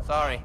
Sorry.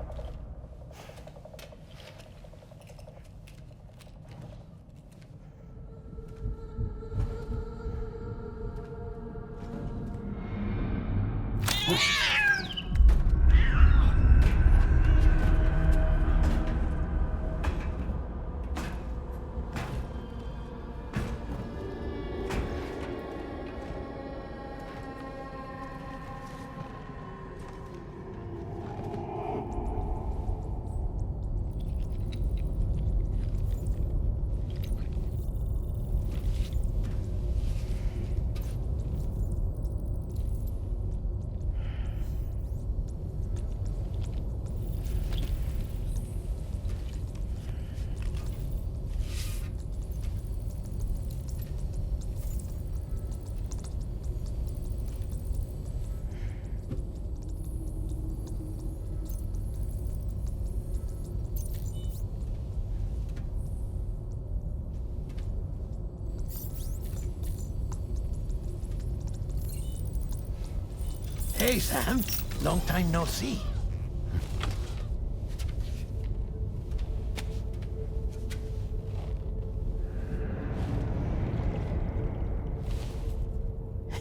Hey, Sam. Long time no see.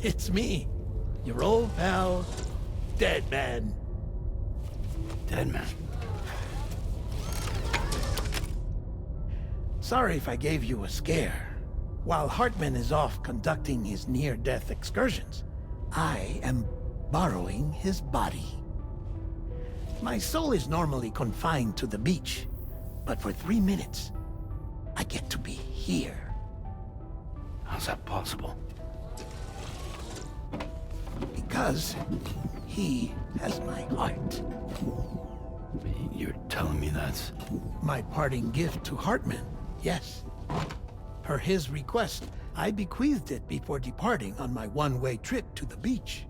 It's me, your old pal, Dead Man. Dead Man? Sorry if I gave you a scare. While Hartman is off conducting his near-death excursions, I am borrowing his body. My soul is normally confined to the beach, but for 3 minutes, I get to be here. How's that possible? Because he has my heart. You're telling me that's... My parting gift to Hartman, yes. Per his request, I bequeathed it before departing on my one-way trip to the beach.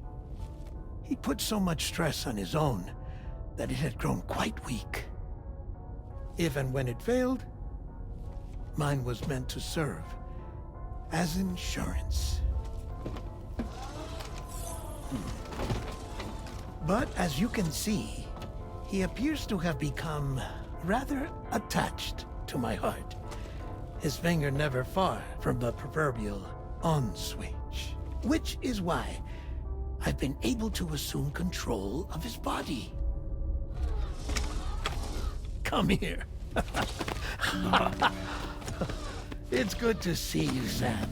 He put so much stress on his own that it had grown quite weak. If and when it failed, mine was meant to serve as insurance. But as you can see, he appears to have become rather attached to my heart. His finger never far from the proverbial on switch. Which is why I've been able to assume control of his body. Come here. It's good to see you, Sam.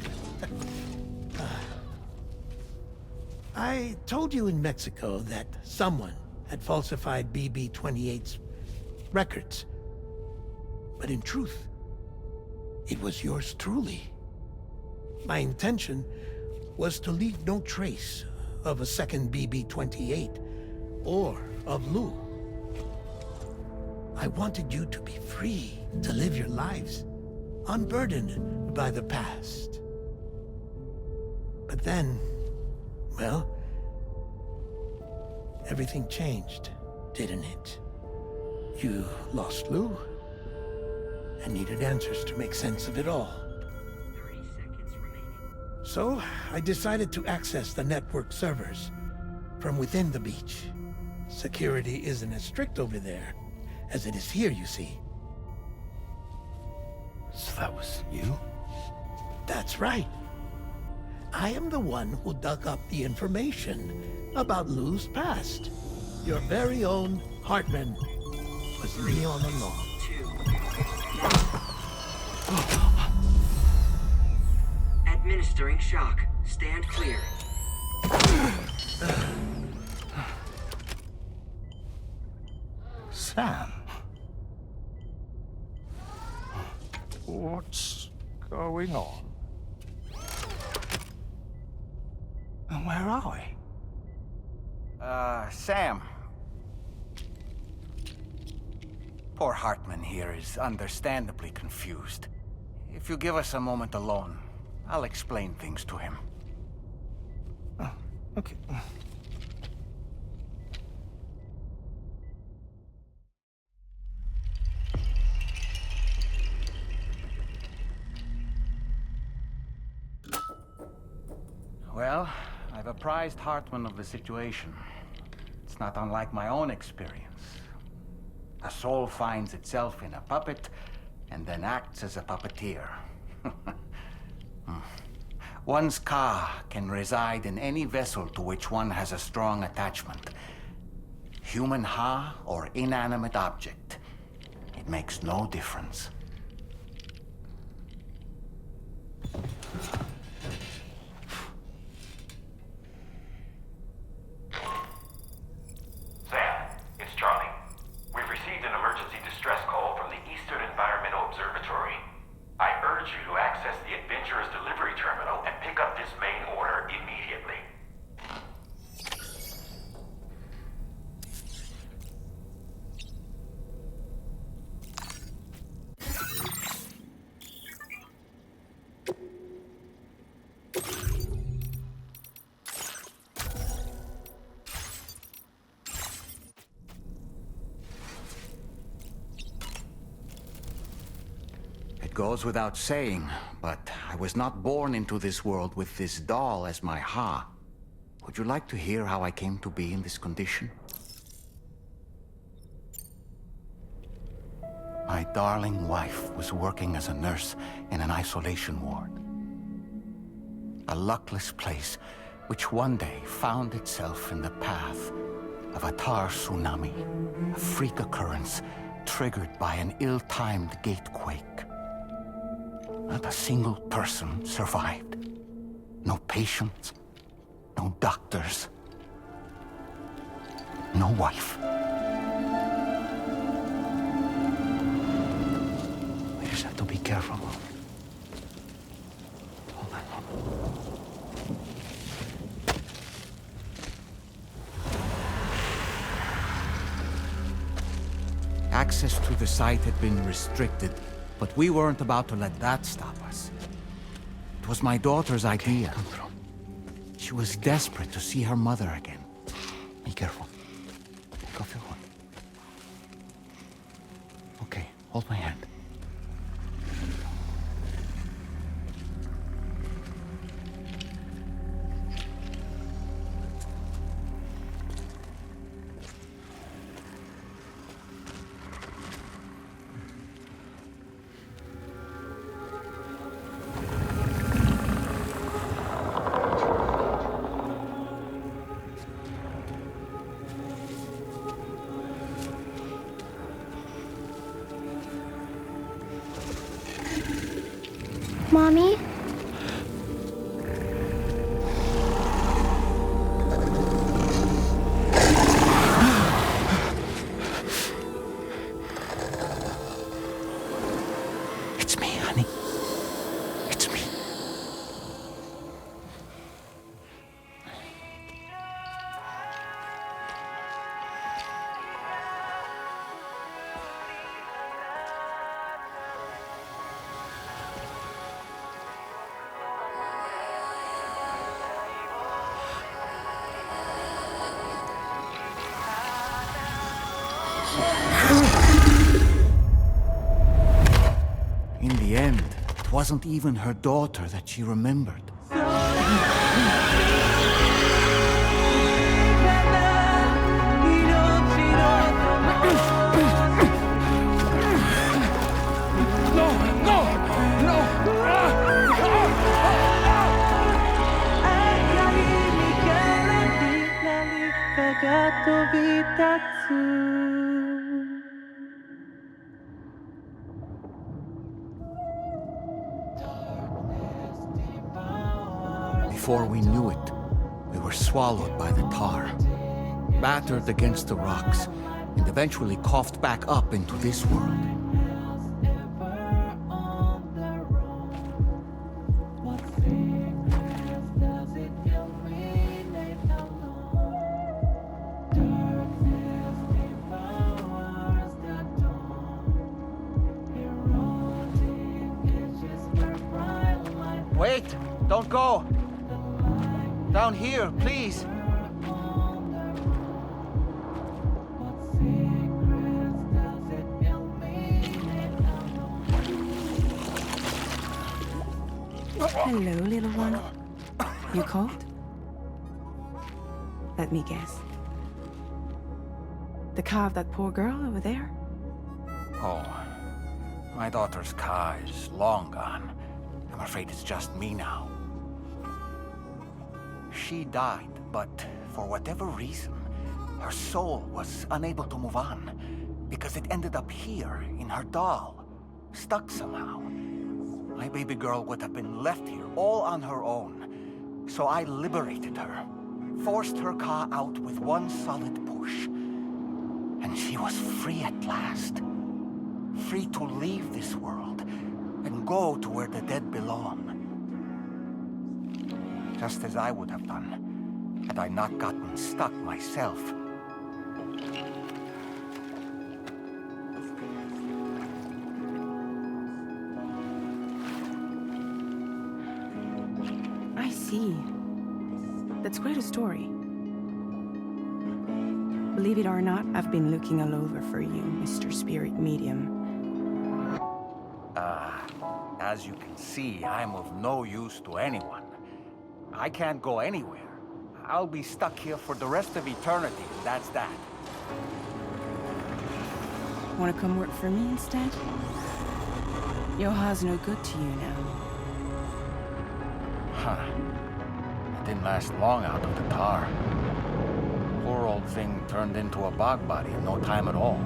I told you in Mexico that someone had falsified BB-28's records. But in truth, it was yours truly. My intention was to leave no trace of a second BB-28 or of Lou. I wanted you to be free to live your lives, unburdened by the past. But then, well, everything changed, didn't it? You lost Lou, and needed answers to make sense of it all. 30 seconds remaining. So, I decided to access the network servers from within the beach. Security isn't as strict over there as it is here, you see. So that was you? That's right. I am the one who dug up the information about Lou's past. Your very own Hartman was me all along. 2. Administering shock. Stand clear. Sam? What's going on? And where are we? Sam. Poor Hartman here is understandably confused. If you give us a moment alone, I'll explain things to him. Oh, okay. Well, I've apprised Hartman of the situation. It's not unlike my own experience. A soul finds itself in a puppet and then acts as a puppeteer. One's ka can reside in any vessel to which one has a strong attachment. Human ha or inanimate object. It makes no difference. Sam, it's Charlie. We've received an emergency distress call from the Eastern Environmental Observatory. I urge you to access the Adventurer's delivery terminal and pick up this main order immediately. It goes without saying, but I was not born into this world with this doll as my ha. Would you like to hear how I came to be in this condition? My darling wife was working as a nurse in an isolation ward. A luckless place which one day found itself in the path of a tar tsunami, a freak occurrence triggered by an ill-timed gatequake. Not a single person survived. No patients, no doctors, no wife. We just have to be careful. Hold on. Access to the site had been restricted, but we weren't about to let that stop us. It was my daughter's idea. Come through. She was desperate to see her mother again. Be careful. Take off your hood. Okay, hold my hand. Mommy? It's me, honey. It's me. In the end, it wasn't even her daughter that she remembered. Before we knew it, we were swallowed by the tar, battered against the rocks, and eventually coughed back up into this world. Wait! Don't go! Down here, please! Hello, little one. You cold? Let me guess. The car of that poor girl over there? Oh, my daughter's car is long gone. I'm afraid it's just me now. She died, but for whatever reason, her soul was unable to move on, because it ended up here, in her doll, stuck somehow. My baby girl would have been left here all on her own, so I liberated her, forced her car out with one solid push, and she was free at last. Free to leave this world, and go to where the dead belong. Just as I would have done, had I not gotten stuck myself. I see. That's quite a story. Believe it or not, I've been looking all over for you, Mr. Spirit Medium. As you can see, I'm of no use to anyone. I can't go anywhere. I'll be stuck here for the rest of eternity, and that's that. Wanna come work for me instead? Yoha's no good to you now. Huh. It didn't last long out of the tar. Poor old thing turned into a bog body in no time at all.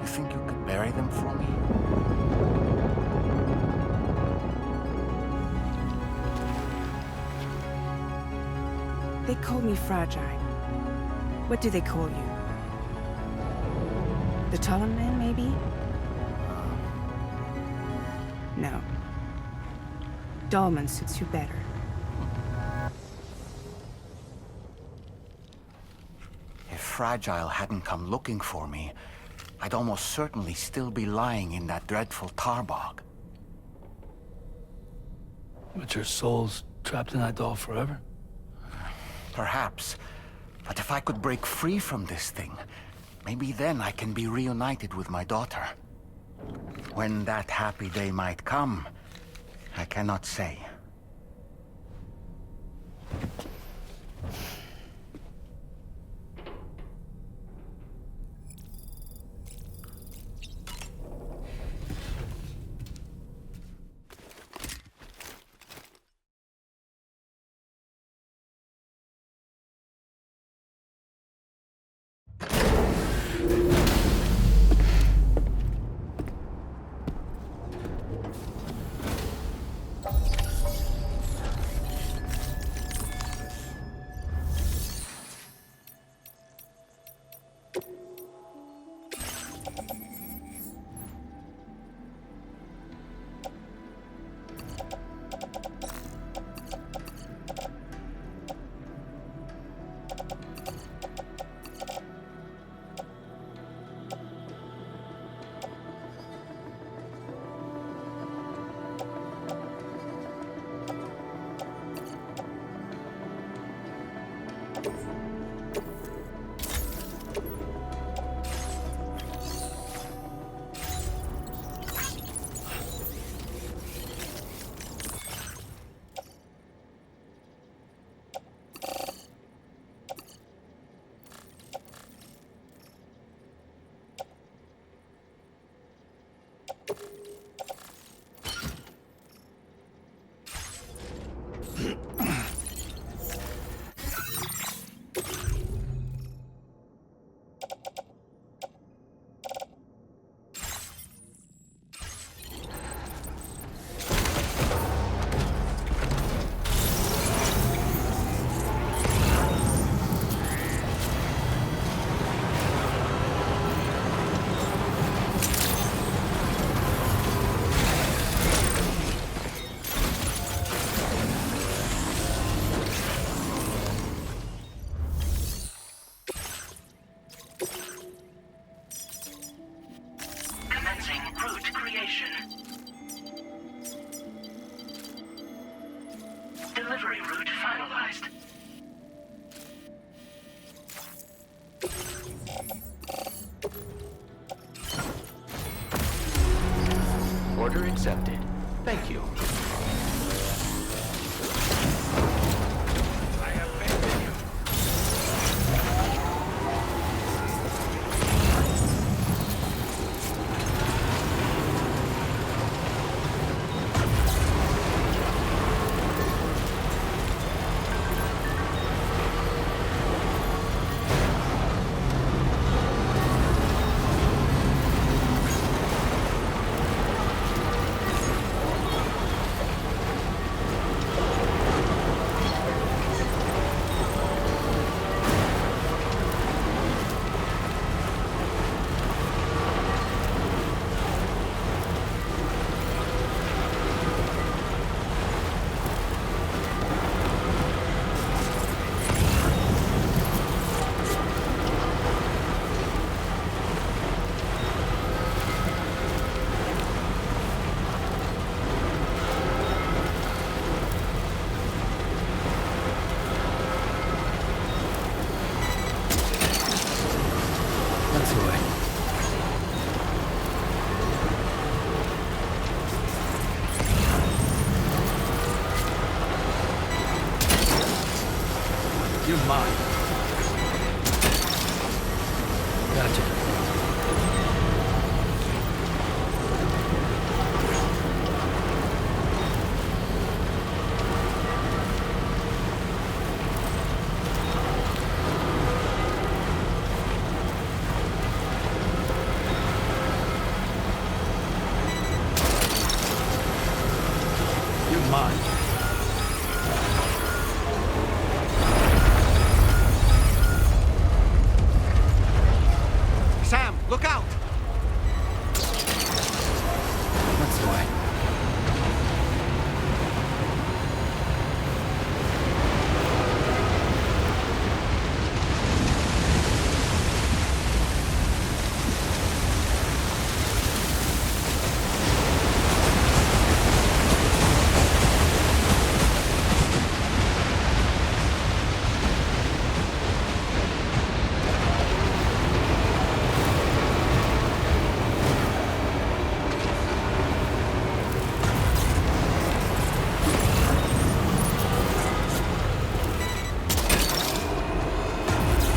You think you could bury them for me? They call me fragile. What do they call you? The Talon Man, maybe? No. Dolman suits you better. If Fragile hadn't come looking for me, I'd almost certainly still be lying in that dreadful tar bog. But your soul's trapped in that doll forever? Perhaps. But if I could break free from this thing, maybe then I can be reunited with my daughter. When that happy day might come, I cannot say. Delivery route finalized. Order accepted. Thank you. I have faith in you. You're mine. Gotcha. You're mine. Sam, look out! That's the way.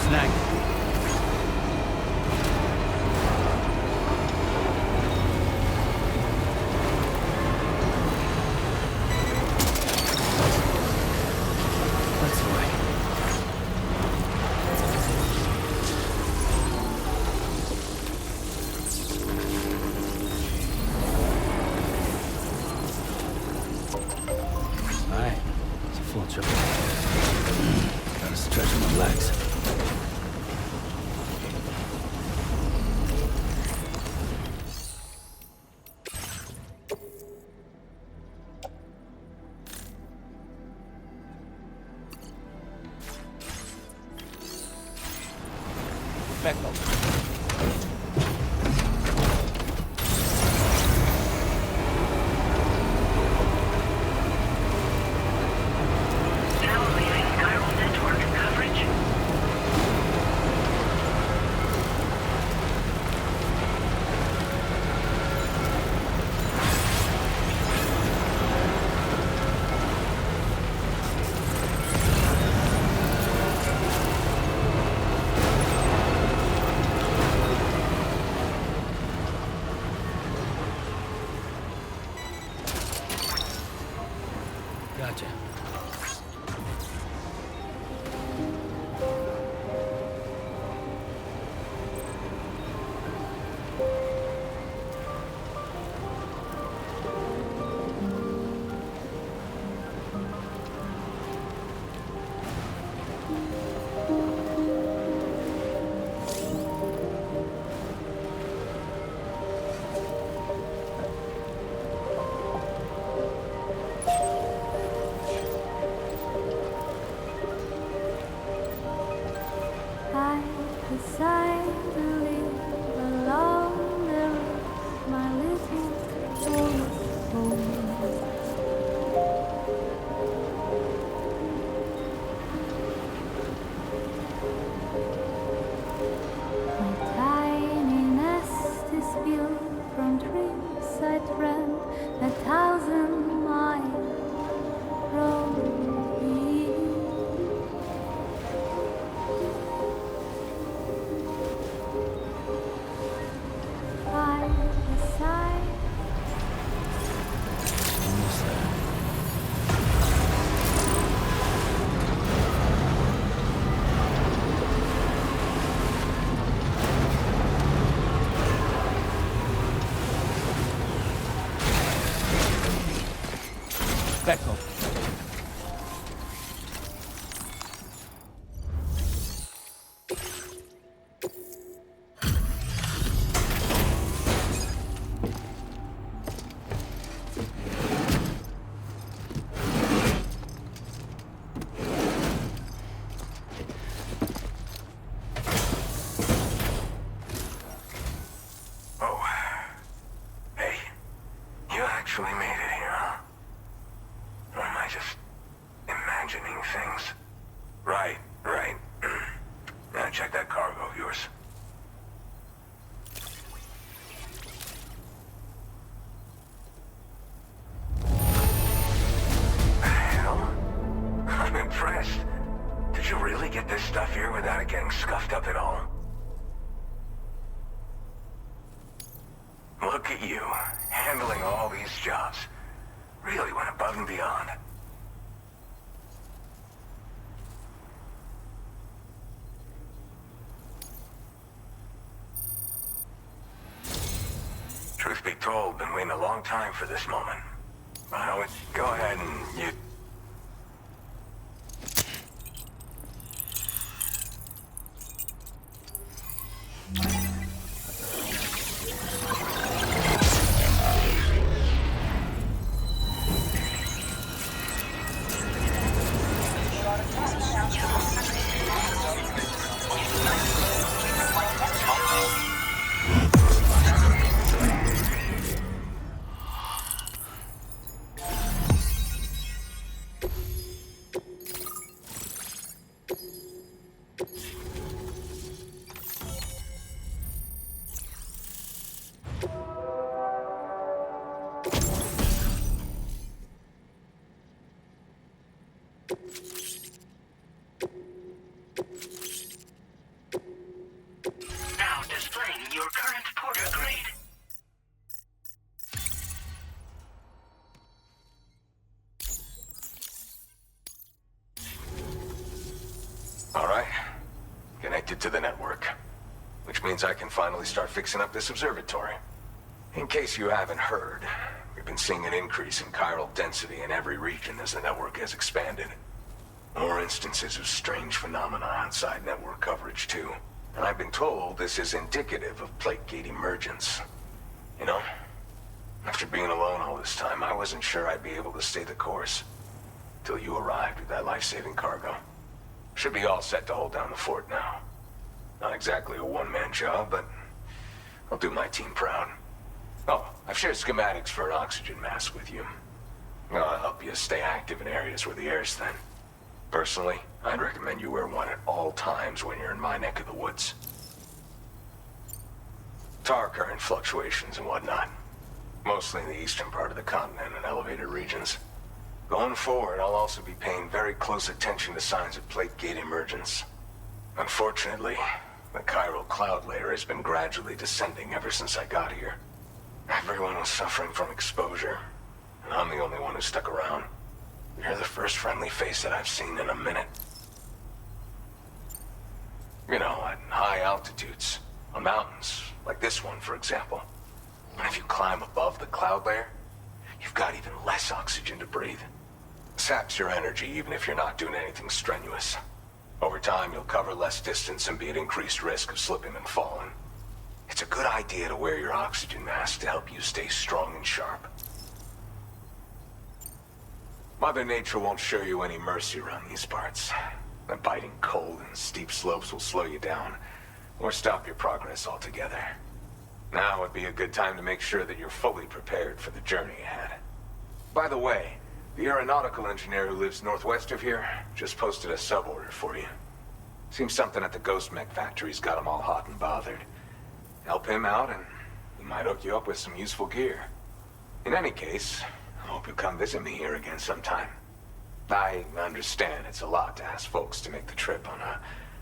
Snag. That's the way. Alright. It's a full trip. Gotta stretch my legs. Back up. Now leaving chiral network coverage. Gotcha. I decide to live alone. There is my little forest home. My tiny nest is built from trees I tramped 1,000 miles from here. By the side, Almost there. Back up. Oh. Hey. You actually made it here, huh? Or am I just imagining things? Right. Now check that cargo of yours. Hell? I'm impressed. Did you really really get this stuff here without it getting scuffed up at all? Look at you, handling all these jobs. Really went above and beyond. Truth be told, been waiting a long time for this moment. But go ahead and you... Now displaying your current porter grade. All right. Connected to the network. Which means I can finally start fixing up this observatory. In case you haven't heard, we've been seeing an increase in chiral density in every region as the network has expanded. More instances of strange phenomena outside network coverage, too. And I've been told this is indicative of plate gate emergence. You know, after being alone all this time, I wasn't sure I'd be able to stay the course. Till you arrived with that life-saving cargo. Should be all set to hold down the fort now. Not exactly a one-man job, but I'll do my team proud. Oh, I've shared schematics for an oxygen mask with you. I'll help you stay active in areas where the air's thin. Personally, I'd recommend you wear one at all times when you're in my neck of the woods. Tar current fluctuations and whatnot. Mostly in the eastern part of the continent and elevated regions. Going forward, I'll also be paying very close attention to signs of plate gate emergence. Unfortunately, the chiral cloud layer has been gradually descending ever since I got here. Everyone was suffering from exposure, and I'm the only one who stuck around. You're the first friendly face that I've seen in a minute. You know, at high altitudes, on mountains, like this one, for example. And if you climb above the cloud layer, you've got even less oxygen to breathe. Saps your energy even if you're not doing anything strenuous. Over time, you'll cover less distance and be at increased risk of slipping and falling. It's a good idea to wear your oxygen mask to help you stay strong and sharp. Mother Nature won't show you any mercy around these parts. The biting cold and steep slopes will slow you down, or stop your progress altogether. Now would be a good time to make sure that you're fully prepared for the journey ahead. By the way, the aeronautical engineer who lives northwest of here just posted a sub-order for you. Seems something at the Ghost Mech factory's got him all hot and bothered. Help him out and he might hook you up with some useful gear. In any case, I hope you'll come visit me here again sometime. I understand it's a lot to ask folks to make the trip on a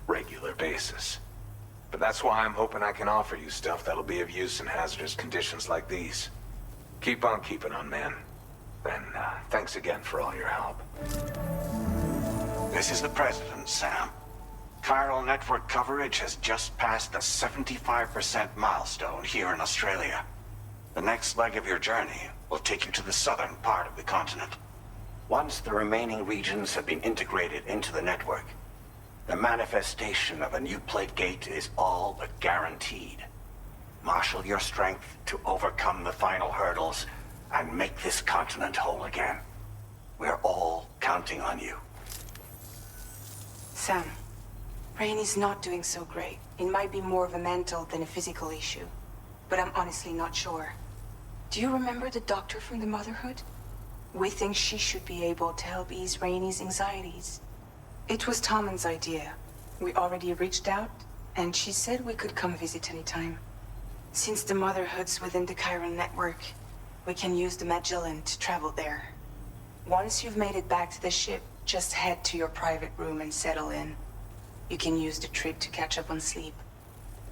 regular basis. But that's why I'm hoping I can offer you stuff that'll be of use in hazardous conditions like these. Keep on keeping on, man. And thanks again for all your help. This is the President, Sam. Chiral network coverage has just passed the 75% milestone here in Australia. The next leg of your journey will take you to the southern part of the continent. Once the remaining regions have been integrated into the network, the manifestation of a new plate gate is all but guaranteed. Marshal your strength to overcome the final hurdles and make this continent whole again. We're all counting on you. Sam, Rainy's not doing so great. It might be more of a mental than a physical issue, but I'm honestly not sure. Do you remember the doctor from the Motherhood? We think she should be able to help ease Rainy's anxieties. It was Tommen's idea. We already reached out, and she said we could come visit anytime. Since the Motherhood's within the Chiron network, we can use the Magellan to travel there. Once you've made it back to the ship, just head to your private room and settle in. You can use the trip to catch up on sleep.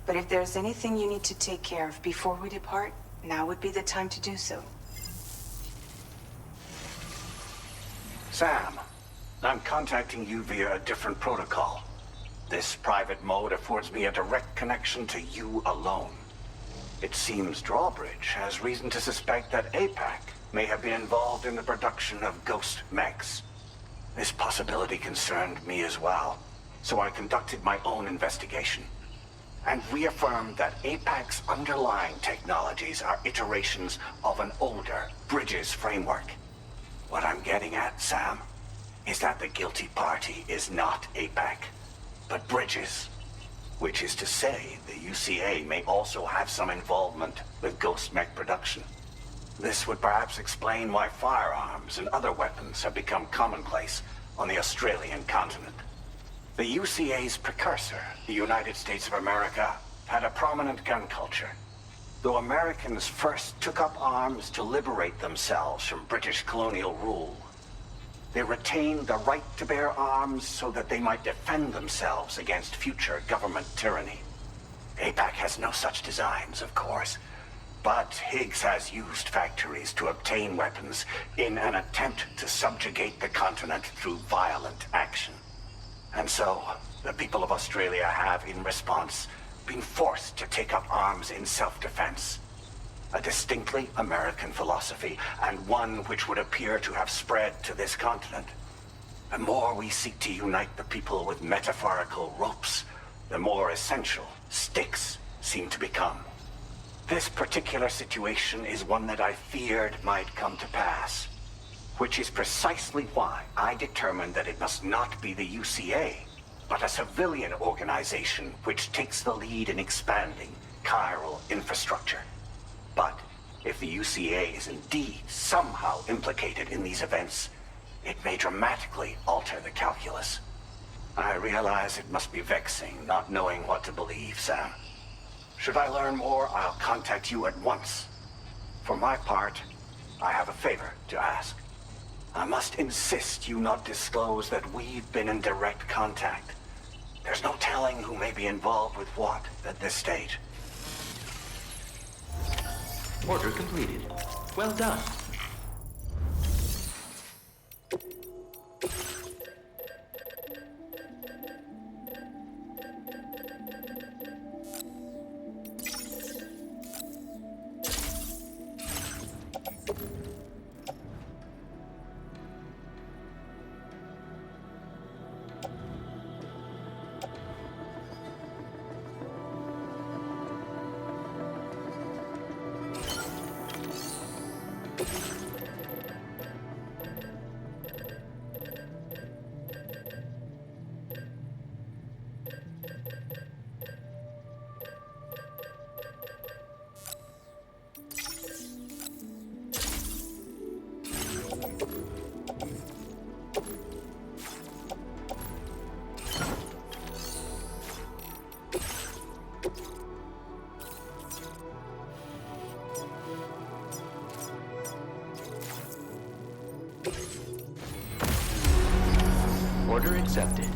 But if there's anything you need to take care of before we depart, now would be the time to do so. Sam, I'm contacting you via a different protocol. This private mode affords me a direct connection to you alone. It seems Drawbridge has reason to suspect that APAC may have been involved in the production of ghost mechs. This possibility concerned me as well, so I conducted my own investigation and reaffirmed that APAC's underlying technologies are iterations of an older Bridges framework. What I'm getting at, Sam, is that the guilty party is not APAC, but Bridges. Which is to say, the UCA may also have some involvement with ghost mech production. This would perhaps explain why firearms and other weapons have become commonplace on the Australian continent. The UCA's precursor, the United States of America, had a prominent gun culture. Though Americans first took up arms to liberate themselves from British colonial rule, they retained the right to bear arms so that they might defend themselves against future government tyranny. APAC has no such designs, of course, but Higgs has used factories to obtain weapons in an attempt to subjugate the continent through violent action. And so, the people of Australia have, in response, been forced to take up arms in self-defense. A distinctly American philosophy, and one which would appear to have spread to this continent. The more we seek to unite the people with metaphorical ropes, the more essential sticks seem to become. This particular situation is one that I feared might come to pass, which is precisely why I determined that it must not be the UCA, but a civilian organization which takes the lead in expanding chiral infrastructure. But if the UCA is indeed somehow implicated in these events, it may dramatically alter the calculus. I realize it must be vexing not knowing what to believe, Sam. Should I learn more, I'll contact you at once. For my part, I have a favor to ask. I must insist you not disclose that we've been in direct contact. There's no telling who may be involved with what at this stage. Order completed. Well done. Order accepted.